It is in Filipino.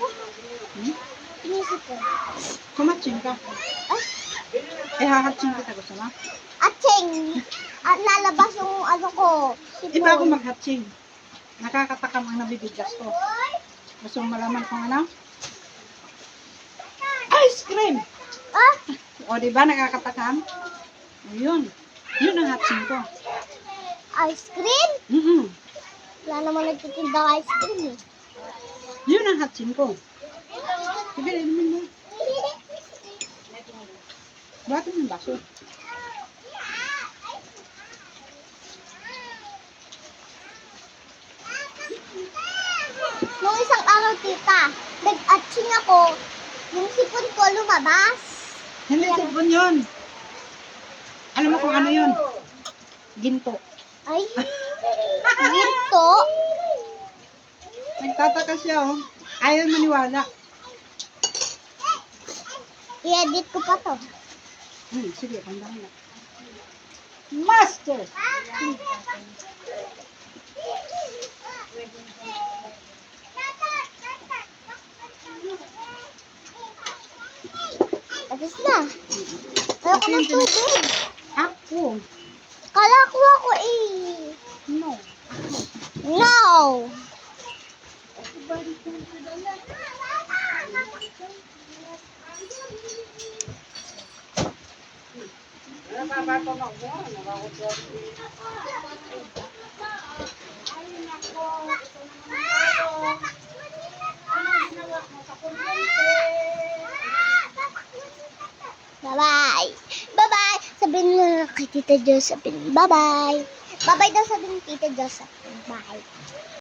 Hmm? Inisip ko. Kumatching ka. Ah, Eh, hahatching kita. Gusto mo? atsing! At nalabas yung ano ko. Iba ako Sipon. maghatching. Nakakatakam ang nabibiglas ko. Gusto mo malaman kung ano? Ice cream! Ah, O, di ba nakakatakam? O, yun. Yun ang hatching ko. ice cream? Mm-mm. Wala naman nagtitinda ice cream eh. Yun ang hatching ko. Sige, inumin mo. Bakit yung baso? Nung isang araw, tita, nag-atsing ako. Yung sipon ko lumabas. Hindi, sipon yun. Alam mo kung ano yun? Ginto. Ay, ginto. Nagtataka siya, oh. Ayaw maniwala. I-edit ko pa to. Sige, pandahan na. Master! Tapos na. Ayoko ng tubig. Ako. Kala ko ako eh. No. No! Bye-bye. Bye-bye. Sabihin mo na kay Tita Josephine. Bye-bye. Bye-bye daw sabihin ni Tita Josephine. Bye.